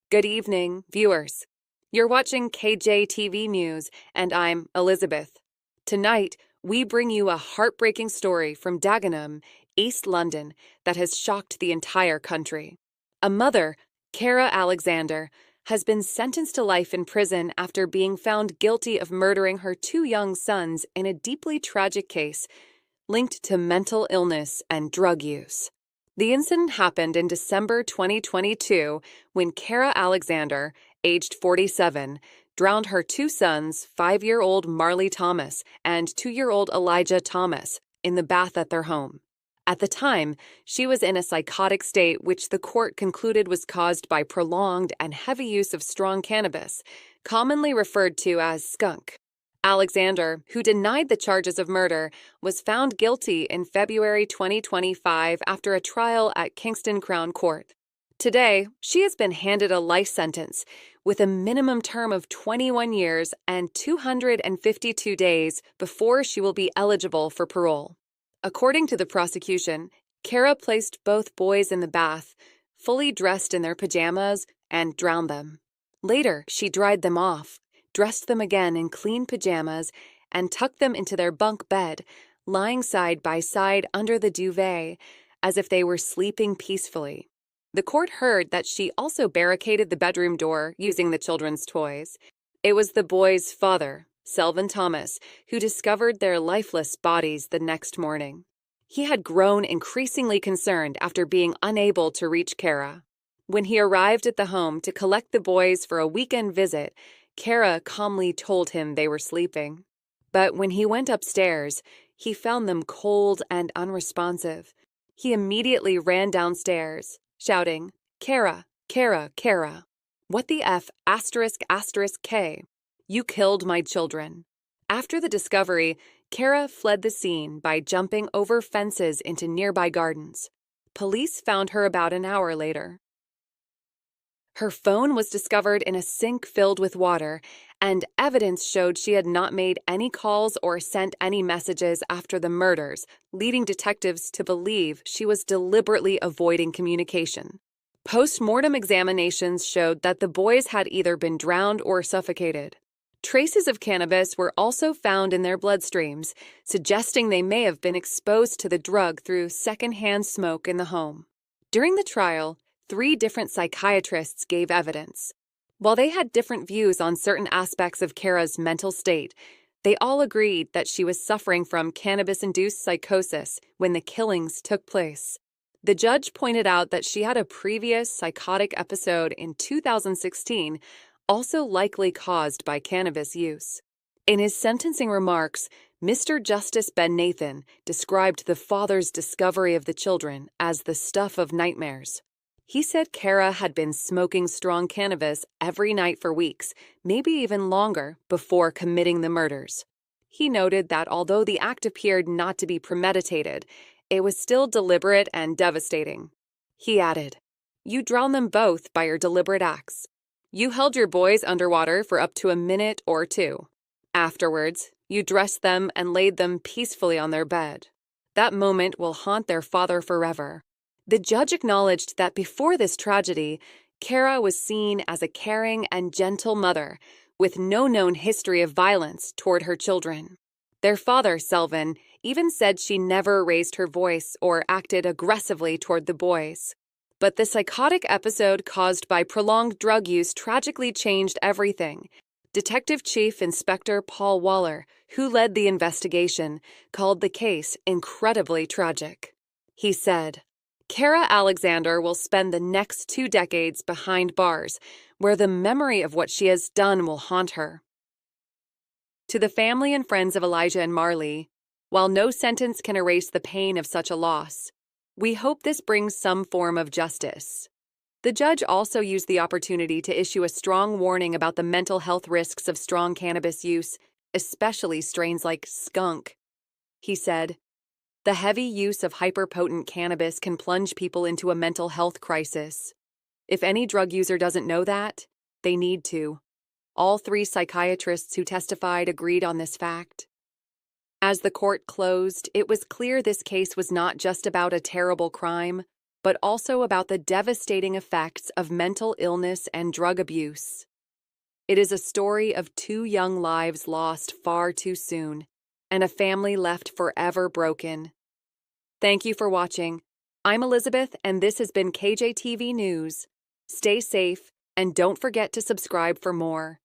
Good evening, viewers. You're watching KJTV News, and I'm Elizabeth. Tonight, we bring you a heartbreaking story from Dagenham, East London, that has shocked the entire country. A mother, Cara Alexander, has been sentenced to life in prison after being found guilty of murdering her two young sons in a deeply tragic case linked to mental illness and drug use. The incident happened in December 2022 when Cara Alexander, aged 47, drowned her two sons, 5-year-old Marley Thomas and 2-year-old Elijah Thomas, in the bath at their home. At the time, she was in a psychotic state which the court concluded was caused by prolonged and heavy use of strong cannabis, commonly referred to as skunk. Alexander, who denied the charges of murder, was found guilty in February 2025 after a trial at Kingston Crown Court. Today, she has been handed a life sentence with a minimum term of 21 years and 252 days before she will be eligible for parole. According to the prosecution, Cara placed both boys in the bath, fully dressed in their pajamas, and drowned them. Later, she dried them off, dressed them again in clean pajamas, and tucked them into their bunk bed, lying side by side under the duvet, as if they were sleeping peacefully. The court heard that she also barricaded the bedroom door using the children's toys. It was the boys' father, Selvin Thomas, who discovered their lifeless bodies the next morning. He had grown increasingly concerned after being unable to reach Cara. When he arrived at the home to collect the boys for a weekend visit, Cara calmly told him they were sleeping. But when he went upstairs, he found them cold and unresponsive. He immediately ran downstairs, shouting, "Cara, Cara, Cara. What the F *** K? You killed my children." After the discovery, Cara fled the scene by jumping over fences into nearby gardens. Police found her about an hour later. Her phone was discovered in a sink filled with water, and evidence showed she had not made any calls or sent any messages after the murders, leading detectives to believe she was deliberately avoiding communication. Post-mortem examinations showed that the boys had either been drowned or suffocated. Traces of cannabis were also found in their bloodstreams, suggesting they may have been exposed to the drug through secondhand smoke in the home. During the trial, 3 different psychiatrists gave evidence. While they had different views on certain aspects of Cara's mental state, they all agreed that she was suffering from cannabis-induced psychosis when the killings took place. The judge pointed out that she had a previous psychotic episode in 2016, also likely caused by cannabis use. In his sentencing remarks, Mr. Justice Bennathan described the father's discovery of the children as the stuff of nightmares. He said Cara had been smoking strong cannabis every night for weeks, maybe even longer, before committing the murders. He noted that although the act appeared not to be premeditated, it was still deliberate and devastating. He added, "You drowned them both by your deliberate acts. You held your boys underwater for up to a minute or two. Afterwards, you dressed them and laid them peacefully on their bed. That moment will haunt their father forever." The judge acknowledged that before this tragedy, Cara was seen as a caring and gentle mother, with no known history of violence toward her children. Their father, Selvin, even said she never raised her voice or acted aggressively toward the boys. But the psychotic episode caused by prolonged drug use tragically changed everything. Detective Chief Inspector Paul Waller, who led the investigation, called the case incredibly tragic. He said, "Cara Alexander will spend the next 2 decades behind bars, where the memory of what she has done will haunt her." To the family and friends of Elijah and Marley, while no sentence can erase the pain of such a loss, we hope this brings some form of justice. The judge also used the opportunity to issue a strong warning about the mental health risks of strong cannabis use, especially strains like skunk. He said, "The heavy use of hyperpotent cannabis can plunge people into a mental health crisis. If any drug user doesn't know that, they need to." All 3 psychiatrists who testified agreed on this fact. As the court closed, it was clear this case was not just about a terrible crime, but also about the devastating effects of mental illness and drug abuse. It is a story of two young lives lost far too soon, and a family left forever broken. Thank you for watching. I'm Elizabeth, and this has been KJTV News. Stay safe, and don't forget to subscribe for more.